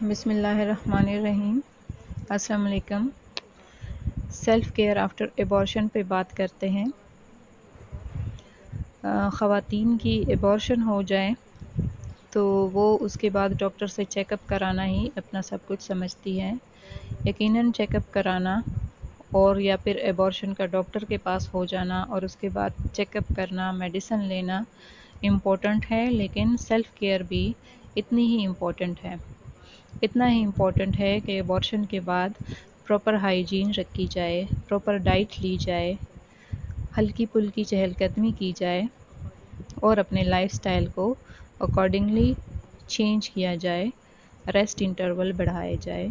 بسم اللہ الرحمن الرحیم۔ السلام علیکم۔ سیلف کیئر آفٹر ایبارشن پہ بات کرتے ہیں۔ خواتین کی ایبارشن ہو جائے تو وہ اس کے بعد ڈاکٹر سے چیک اپ کرانا ہی اپنا سب کچھ سمجھتی ہیں۔ یقیناً چیک اپ کرانا اور یا پھر ایبارشن کا ڈاکٹر کے پاس ہو جانا اور اس کے بعد چیک اپ کرنا، میڈیسن لینا امپورٹنٹ ہے، لیکن سیلف کیئر بھی اتنی ہی امپورٹنٹ ہے۔ اتنا ہی امپورٹنٹ ہے کہ ایبارشن کے بعد پراپر ہائیجین رکھی جائے، پراپر ڈائٹ لی جائے، ہلکی پھلکی چہل قدمی کی جائے اور اپنے لائف سٹائل کو اکارڈنگلی چینج کیا جائے، ریسٹ انٹرول بڑھائے جائے۔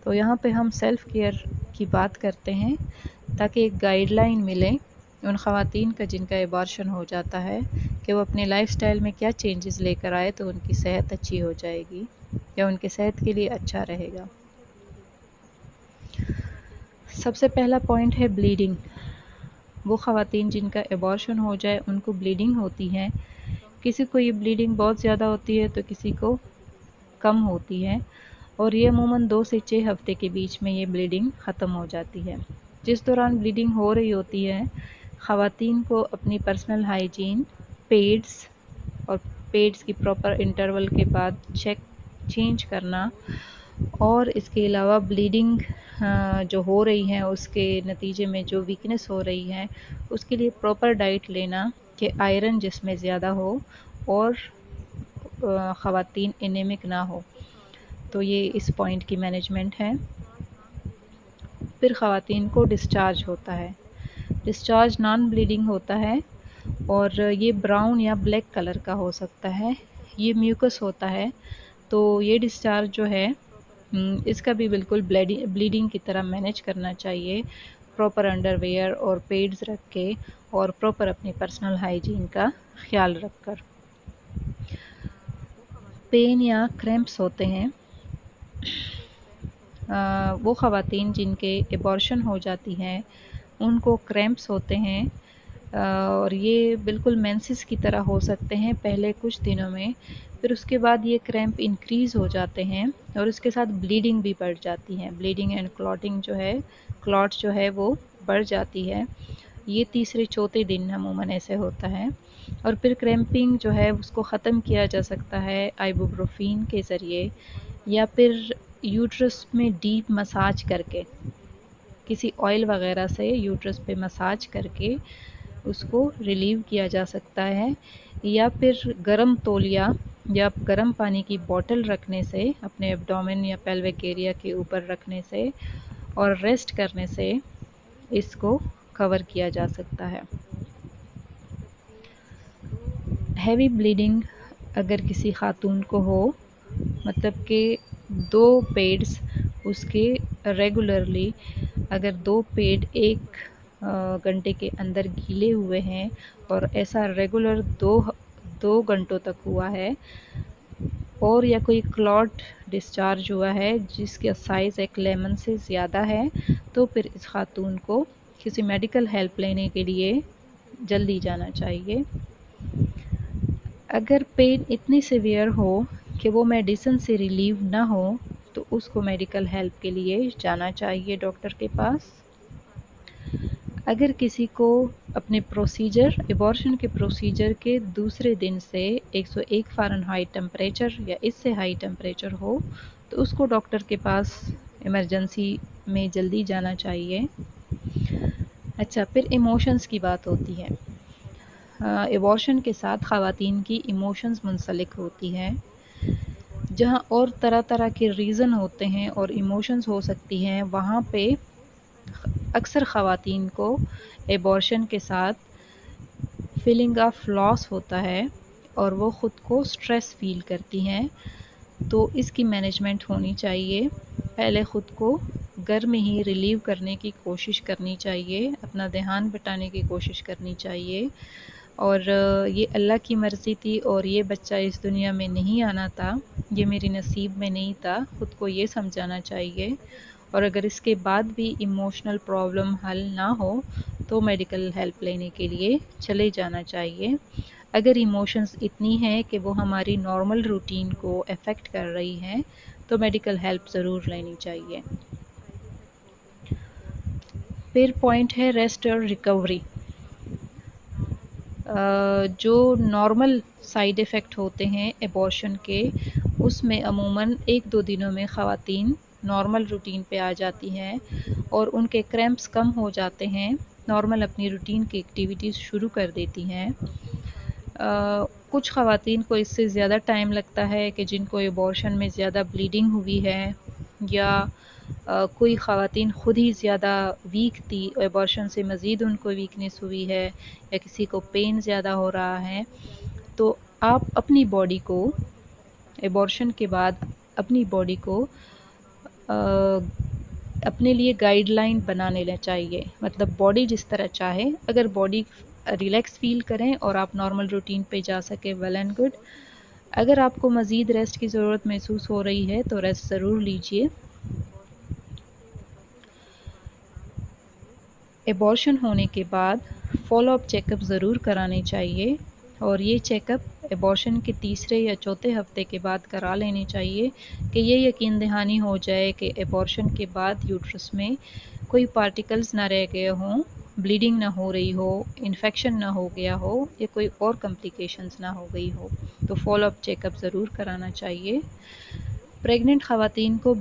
تو یہاں پہ ہم سیلف کیئر کی بات کرتے ہیں تاکہ ایک گائیڈ لائن ملے ان خواتین کا جن کا ایبارشن ہو جاتا ہے کہ وہ اپنے لائف سٹائل میں کیا چینجز لے کر آئے تو ان کی صحت اچھی ہو جائے گی یا ان کے صحت کے لیے اچھا رہے گا۔ سب سے پہلا پوائنٹ ہے بلیڈنگ۔ وہ خواتین جن کا ایبارشن ہو جائے ان کو بلیڈنگ ہوتی ہے۔ کسی کو یہ بلیڈنگ بہت زیادہ ہوتی ہے تو کسی کو کم ہوتی ہے، اور یہ عموماً 2 سے 6 ہفتے کے بیچ میں یہ بلیڈنگ ختم ہو جاتی ہے۔ جس دوران بلیڈنگ ہو رہی ہوتی ہے خواتین کو اپنی پرسنل ہائیجین، پیڈز اور پیڈز کی پراپر انٹرول کے بعد چینج کرنا، اور اس کے علاوہ بلیڈنگ جو ہو رہی ہے اس کے نتیجے میں جو ویکنس ہو رہی ہے اس کے لیے پراپر ڈائٹ لینا کہ آئرن جس میں زیادہ ہو اور خواتین انیمک نہ ہو۔ تو یہ اس پوائنٹ کی مینجمنٹ ہے۔ پھر خواتین کو ڈسچارج ہوتا ہے۔ ڈسچارج نان بلیڈنگ ہوتا ہے اور یہ براؤن یا بلیک کلر کا ہو سکتا ہے، یہ میوکس ہوتا ہے۔ تو یہ ڈسچارج جو ہے اس کا بھی بالکل بلیڈنگ کی طرح مینیج کرنا چاہیے، پراپر انڈر ویئر اور پیڈز رکھ کے اور پراپر اپنی پرسنل ہائیجین کا خیال رکھ کر۔ پین یا کریمپس ہوتے ہیں، وہ خواتین جن کے ایبارشن ہو جاتی ہیں ان کو کریمپس ہوتے ہیں، اور یہ بالکل مینسز کی طرح ہو سکتے ہیں پہلے کچھ دنوں میں، پھر اس کے بعد یہ کریمپ انکریز ہو جاتے ہیں اور اس کے ساتھ بلیڈنگ بھی بڑھ جاتی ہے۔ بلیڈنگ اینڈ کلاٹنگ کلاٹ جو ہے وہ بڑھ جاتی ہے۔ یہ تیسرے چوتھے دن عموماً ایسے ہوتا ہے، اور پھر کریمپنگ جو ہے اس کو ختم کیا جا سکتا ہے آئبوپروفین کے ذریعے یا پھر یوٹرس میں ڈیپ مساج کر کے، کسی آئل وغیرہ سے یوٹرس پہ مساج کر کے اس کو ریلیو کیا جا سکتا ہے، یا پھر گرم تولیہ یا گرم پانی کی بوٹل رکھنے سے اپنے ایبڈومن یا پیلوک ایریا کے اوپر رکھنے سے اور ریسٹ کرنے سے اس کو کور کیا جا سکتا ہے۔ ہیوی بلیڈنگ اگر کسی خاتون کو ہو، مطلب کہ 2 پیڈز اس کے ریگولرلی اگر 2 پیڈ 1 گھنٹے کے اندر گیلے ہوئے ہیں اور ایسا ریگولر 2 گھنٹوں تک ہوا ہے، اور یا کوئی کلاٹ ڈسچارج ہوا ہے جس کا سائز ایک لیمن سے زیادہ ہے، تو پھر اس خاتون کو کسی میڈیکل ہیلپ لینے کے لیے جلدی جانا چاہیے۔ اگر پین اتنی سیویئر ہو کہ وہ میڈیسن سے ریلیو نہ ہو تو اس کو میڈیکل ہیلپ کے لیے جانا چاہیے ڈاکٹر کے پاس۔ اگر کسی کو اپنے ایبارشن کے پروسیجر کے دوسرے دن سے 101 فارنہائٹ ٹمپریچر یا اس سے ہائی ٹمپریچر ہو تو اس کو ڈاکٹر کے پاس ایمرجنسی میں جلدی جانا چاہیے۔ اچھا، پھر ایموشنز کی بات ہوتی ہے۔ ایبارشن کے ساتھ خواتین کی ایموشنز منسلک ہوتی ہیں، جہاں اور طرح طرح کے ریزن ہوتے ہیں اور ایموشنز ہو سکتی ہیں، وہاں پہ اکثر خواتین کو ایبارشن کے ساتھ فیلنگ آف لاس ہوتا ہے اور وہ خود کو سٹریس فیل کرتی ہیں۔ تو اس کی مینجمنٹ ہونی چاہیے، پہلے خود کو گھر میں ہی ریلیو کرنے کی کوشش کرنی چاہیے، اپنا دھیان بٹانے کی کوشش کرنی چاہیے، اور یہ اللہ کی مرضی تھی اور یہ بچہ اس دنیا میں نہیں آنا تھا، یہ میری نصیب میں نہیں تھا، خود کو یہ سمجھانا چاہیے، اور اگر اس کے بعد بھی ایموشنل پرابلم حل نہ ہو تو میڈیکل ہیلپ لینے کے لیے چلے جانا چاہیے۔ اگر ایموشنز اتنی ہیں کہ وہ ہماری نارمل روٹین کو افیکٹ کر رہی ہیں تو میڈیکل ہیلپ ضرور لینی چاہیے۔ پھر پوائنٹ ہے ریسٹ اور ریکوری۔ جو نارمل سائیڈ ایفیکٹ ہوتے ہیں ایبورشن کے، اس میں عموماً 1-2 دنوں میں خواتین نارمل روٹین پہ آ جاتی ہیں اور ان کے کریمپس کم ہو جاتے ہیں، نارمل اپنی روٹین کی ایکٹیویٹیز شروع کر دیتی ہیں۔ کچھ خواتین کو اس سے زیادہ ٹائم لگتا ہے کہ جن کو ایبورشن میں زیادہ بلیڈنگ ہوئی ہے، یا کوئی خواتین خود ہی زیادہ ویک تھی، ایبورشن سے مزید ان کو ویکنیس ہوئی ہے، یا کسی کو پین زیادہ ہو رہا ہے۔ تو آپ اپنی باڈی کو ایبورشن کے بعد اپنی باڈی کو اپنے لیے گائیڈ لائن بنانے چاہیے، مطلب باڈی جس طرح چاہے، اگر باڈی ریلیکس فیل کریں اور آپ نارمل روٹین پہ جا سکے، ویل اینڈ گڈ۔ اگر آپ کو مزید ریسٹ کی ضرورت محسوس ہو رہی ہے تو ریسٹ ضرور لیجیے۔ ایبورشن ہونے کے بعد فالو اپ چیک اپ ضرور کرانے چاہیے، اور یہ چیک اپ ایبورشن کے 3 یا 4 ہفتے کے بعد کرا لینے چاہیے کہ یہ یقین دہانی ہو جائے کہ ایبورشن کے بعد یوٹرس میں کوئی پارٹیکلز نہ رہ گئے ہوں، بلیڈنگ نہ ہو رہی ہو، انفیکشن نہ ہو گیا ہو، یا کوئی اور کمپلیکیشنز نہ ہو گئی ہو۔ تو فالو اپ چیک اپ ضرور کرانا چاہیے۔ پریگننٹ خواتین کو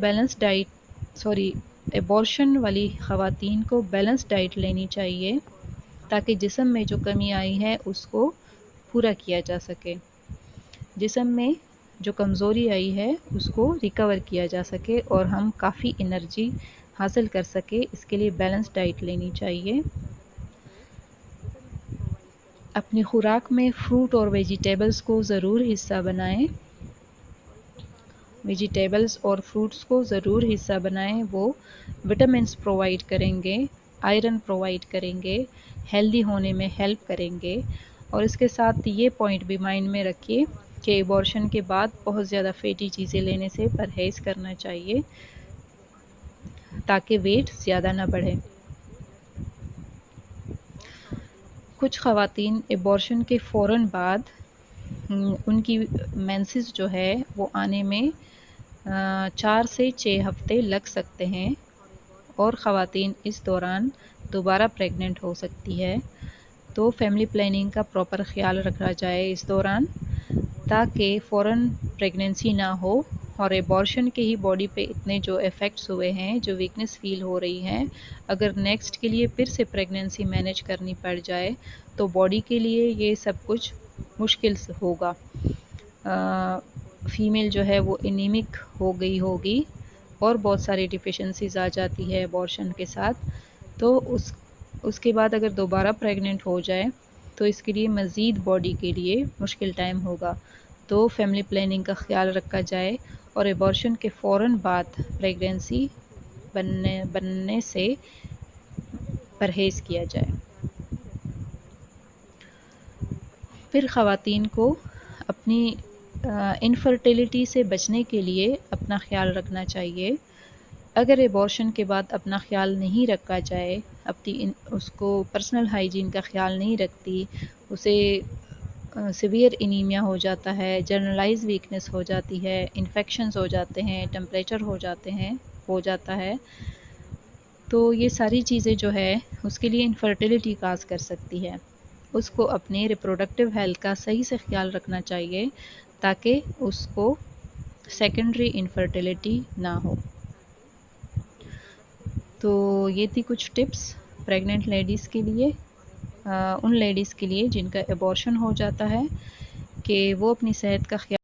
ایبورشن والی خواتین کو بیلنس ڈائٹ لینی چاہیے تاکہ جسم میں جو کمی آئی ہے اس کو پورا کیا جا سکے، جسم میں جو کمزوری آئی ہے اس کو ریکور کیا جا سکے اور ہم کافی انرجی حاصل کر سکے، اس کے لیے بیلنس ڈائٹ لینی چاہیے۔ اپنی خوراک میں فروٹ اور ویجیٹیبلز کو ضرور حصہ بنائیں، ویجیٹیبلز اور فروٹس کو ضرور حصہ بنائیں، وہ وٹامنس پرووائڈ کریں گے، آئرن پرووائڈ کریں گے، ہیلدی ہونے میں ہیلپ کریں گے۔ اور اس کے ساتھ یہ پوائنٹ بھی مائنڈ میں رکھیے کہ ایبورشن کے بعد بہت زیادہ فیٹی چیزیں لینے سے پرہیز کرنا چاہیے تاکہ ویٹ زیادہ نہ بڑھے۔ کچھ خواتین ایبورشن کے فوراً بعد ان کی مینسز جو ہے وہ آنے میں 4 سے 6 ہفتے لگ سکتے ہیں، اور خواتین اس دوران دوبارہ پریگننٹ ہو سکتی ہے۔ تو فیملی پلاننگ کا پراپر خیال رکھا جائے اس دوران تاکہ فوراً پریگننسی نہ ہو، اور ایبورشن کے ہی باڈی پہ اتنے جو ایفیکٹس ہوئے ہیں، جو ویکنس فیل ہو رہی ہیں، اگر نیکسٹ کے لیے پھر سے پریگننسی مینیج کرنی پڑ جائے تو باڈی کے لیے یہ سب کچھ مشکل ہوگا۔ فیمیل جو ہے وہ انیمک ہو گئی ہوگی اور بہت ساری ڈیفیشنسیز آ جاتی ہے ایبورشن کے ساتھ، تو اس کے بعد اگر دوبارہ پریگننٹ ہو جائے تو اس کے لیے مزید باڈی کے لیے مشکل ٹائم ہوگا۔ تو فیملی پلاننگ کا خیال رکھا جائے اور ایبورشن کے فوراً بعد پریگننسی بننے سے پرہیز کیا جائے۔ پھر خواتین کو اپنی انفرٹیلٹی سے بچنے کے لیے اپنا خیال رکھنا چاہیے۔ اگر ایبورشن کے بعد اپنا خیال نہیں رکھا جائے، اس کو پرسنل ہائیجین کا خیال نہیں رکھتی، اسے سیویئر انیمیا ہو جاتا ہے، جنرلائز ویکنس ہو جاتی ہے، انفیکشنز ہو جاتے ہیں، ٹمپریچر ہو جاتا ہے، تو یہ ساری چیزیں جو ہے اس کے لیے انفرٹیلٹی کاز کر سکتی ہے۔ اس کو اپنے ریپروڈکٹیو ہیلتھ کا صحیح سے خیال رکھنا چاہیے تاکہ اس کو سیکنڈری انفرٹیلٹی نہ ہو۔ تو یہ تھی کچھ ٹپس پریگننٹ لیڈیز کے لیے، ان لیڈیز کے لیے جن کا ایبورشن ہو جاتا ہے، کہ وہ اپنی صحت کا خیال